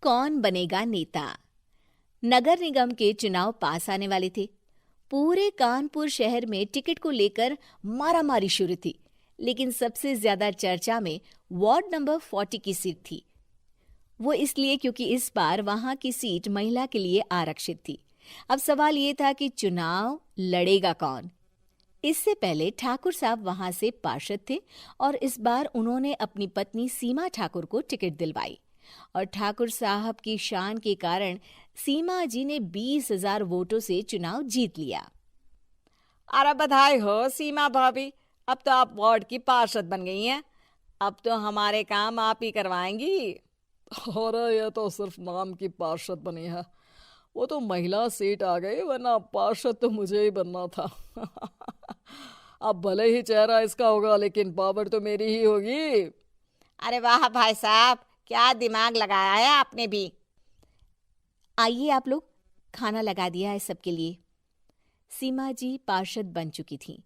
कौन बनेगा नेता। नगर निगम के चुनाव पास आने वाले थे। पूरे कानपुर शहर में टिकट को लेकर मारामारी शुरू थी, लेकिन सबसे ज्यादा चर्चा में वार्ड नंबर 40 की सीट थी। वो इसलिए क्योंकि इस बार वहां की सीट महिला के लिए आरक्षित थी। अब सवाल ये था कि चुनाव लड़ेगा कौन। इससे पहले ठाकुर साहब वहां से पार्षद थे और इस बार उन्होंने अपनी पत्नी सीमा ठाकुर को टिकट दिलवाई और ठाकुर साहब की शान के कारण सीमा जी ने 20,000 वोटों से चुनाव जीत लिया। अरे बधाई हो सीमा भाभी, अब तो आप वार्ड की पार्षद बन गई हैं। अब तो हमारे काम आप ही करवाएंगी। अरे ये तो सिर्फ नाम की पार्षद बनी है, वो तो महिला सीट आ गई, वरना पार्षद तो मुझे ही बनना था। अब भले ही चेहरा इसका होगा, लेकिन पावर तो मेरी ही होगी। अरे वाह भाई साहब, क्या दिमाग लगाया है आपने भी। आइए आप लोग, खाना लगा दिया है सबके लिए। सीमा जी पार्षद बन चुकी थीं,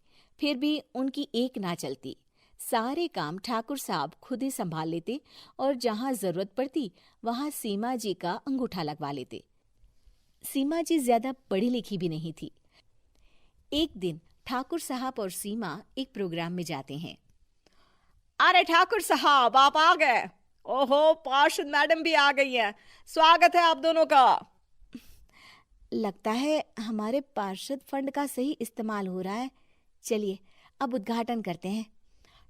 फिर भी उनकी एक ना चलती। सारे काम ठाकुर साहब खुद ही संभाल लेते और जहां जरूरत पड़ती वहां सीमा जी का अंगूठा लगवा लेते। सीमा जी ज्यादा पढ़ी लिखी भी नहीं थी। एक दिन ठाकुर साहब और सीमा एक प्रोग्राम में जाते हैं। अरे ठाकुर साहब, आप आ गए। ओहो, पार्षद मैडम भी आ गई हैं। स्वागत है आप दोनों का। लगता है हमारे पार्षद फंड का सही इस्तेमाल हो रहा है। चलिए अब उद्घाटन करते हैं।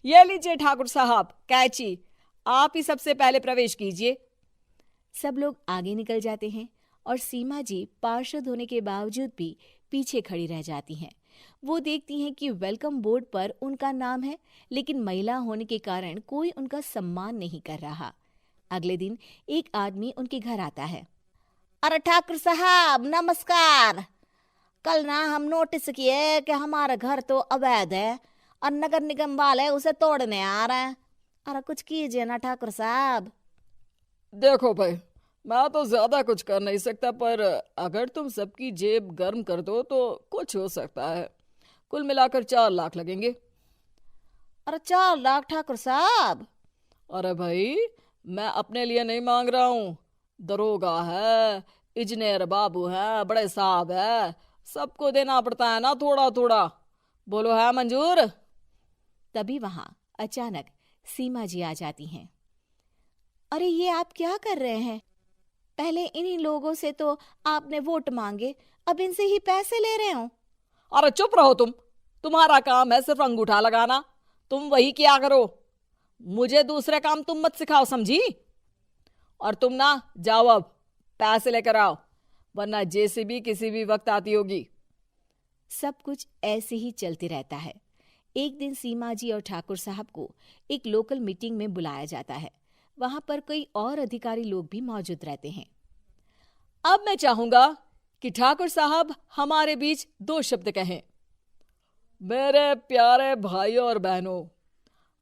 ये लीजिए ठाकुर साहब कैची, आप ही सबसे पहले प्रवेश कीजिए। सब लोग आगे निकल जाते हैं और सीमा जी पार्षद होने के बावजूद भी पीछे खड़ी रह जाती हैं। वो देखती हैं कि वेलकम बोर्ड पर उनका नाम है, लेकिन महिला होने के कारण कोई उनका सम्मान नहीं कर रहा। अगले दिन एक आदमी उनके घर आता है। अरे ठाकुर साहब नमस्कार। कल ना हम नोटिस किए कि हमारा घर तो अवैध है और नगर निगम वाले उसे तोड़ने आ रहे हैं। अरे कुछ कीजिए ना ठाकुर साहब। देखो भाई, मैं तो ज्यादा कुछ कर नहीं सकता, पर अगर तुम सबकी जेब गर्म कर दो तो कुछ हो सकता है। कुल मिलाकर 4 लाख लगेंगे। अरे 4 लाख ठाकुर साहब? अरे भाई, मैं अपने लिए नहीं मांग रहा हूँ। दरोगा है, इंजीनियर बाबू है, बड़े साहब है, सबको देना पड़ता है ना थोड़ा थोड़ा। बोलो है मंजूर? तभी वहां अचानक सीमा जी आ जाती हैं। अरे ये आप क्या कर रहे हैं? पहले इन्हीं लोगों से तो आपने वोट मांगे, अब इनसे ही पैसे ले रहे हो। अरे चुप रहो तुम। तुम्हारा काम है सिर्फ अंगूठा लगाना, तुम वही किया करो। मुझे दूसरे काम तुम मत सिखाओ, समझी? और तुम ना जाओ, अब पैसे लेकर आओ, वरना जेसीबी किसी भी वक्त आती होगी। सब कुछ ऐसे ही चलते रहता है। एक दिन सीमा जी और ठाकुर साहब को एक लोकल मीटिंग में बुलाया जाता है। वहां पर कई और अधिकारी लोग भी मौजूद रहते हैं। अब मैं चाहूंगा कि ठाकुर साहब हमारे बीच 2 शब्द कहें। मेरे प्यारे भाइयों और बहनों,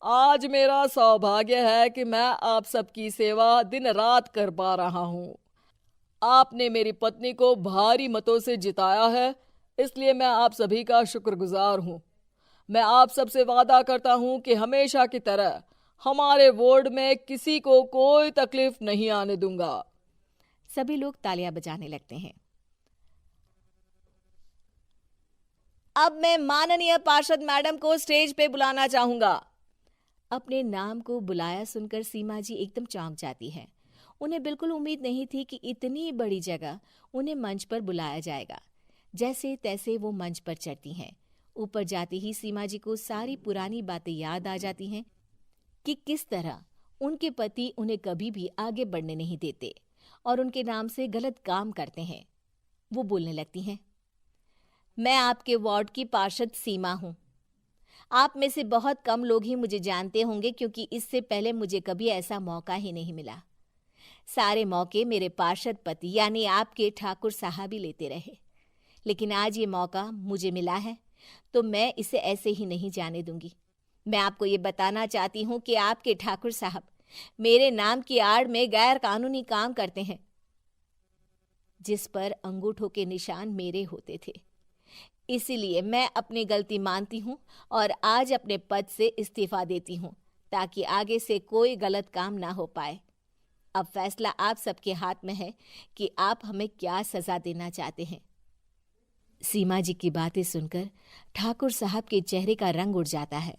आज मेरा सौभाग्य है कि मैं आप सबकी सेवा दिन रात कर पा रहा हूं। आपने मेरी पत्नी को भारी मतों से जिताया है, इसलिए मैं आप सभी का शुक्रगुजार हूं। मैं आप सबसे वादा करता हूं कि हमेशा की तरह हमारे वार्ड में किसी को कोई तकलीफ नहीं आने दूंगा। सभी लोग तालियां बजाने लगते हैं। अब मैं माननीय पार्षद मैडम को स्टेज पे बुलाना चाहूंगा। अपने नाम को बुलाया सुनकर सीमा जी एकदम चौंक जाती है। उन्हें बिल्कुल उम्मीद नहीं थी कि इतनी बड़ी जगह उन्हें मंच पर बुलाया जाएगा। जैसे तैसे वो मंच पर चढ़ती हैं। ऊपर जाते ही सीमा जी को सारी पुरानी बातें याद आ जाती हैं कि किस तरह उनके पति उन्हें कभी भी आगे बढ़ने नहीं देते और उनके नाम से गलत काम करते हैं। वो बोलने लगती हैं। मैं आपके वार्ड की पार्षद सीमा हूं। आप में से बहुत कम लोग ही मुझे जानते होंगे, क्योंकि इससे पहले मुझे कभी ऐसा मौका ही नहीं मिला। सारे मौके मेरे पार्षद पति यानी आपके ठाकुर साहब ही लेते रहे, लेकिन आज ये मौका मुझे मिला है तो मैं इसे ऐसे ही नहीं जाने दूंगी। मैं आपको ये बताना चाहती हूँ कि आपके ठाकुर साहब मेरे नाम की आड़ में गैर कानूनी काम करते हैं, जिस पर अंगूठों के निशान मेरे होते थे। इसीलिए मैं अपनी गलती मानती हूँ और आज अपने पद से इस्तीफा देती हूँ, ताकि आगे से कोई गलत काम ना हो पाए। अब फैसला आप सबके हाथ में है कि आप हमें क्या सजा देना चाहते हैं। सीमा जी की बातें सुनकर ठाकुर साहब के चेहरे का रंग उड़ जाता है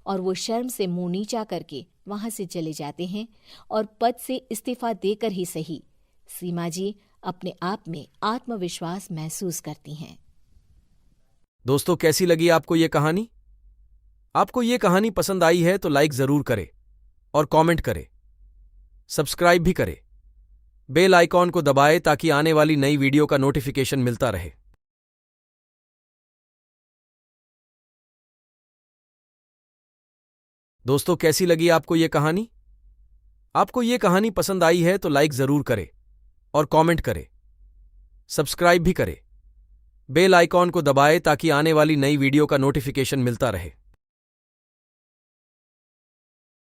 और वो शर्म से मुंह नीचा करके वहां से चले जाते हैं और पद से इस्तीफा देकर ही सही सीमा जी अपने आप में आत्मविश्वास महसूस करती हैं। दोस्तों, कैसी लगी आपको ये कहानी? आपको ये कहानी पसंद आई है तो लाइक जरूर करें और कमेंट करें, सब्सक्राइब भी करें, बेल आइकॉन को दबाएं ताकि आने वाली नई वीडियो का नोटिफिकेशन मिलता रहे। दोस्तों, कैसी लगी आपको ये कहानी? आपको ये कहानी पसंद आई है तो लाइक जरूर करें और कमेंट करें, सब्सक्राइब भी करें, बेल आइकॉन को दबाएं ताकि आने वाली नई वीडियो का नोटिफिकेशन मिलता रहे।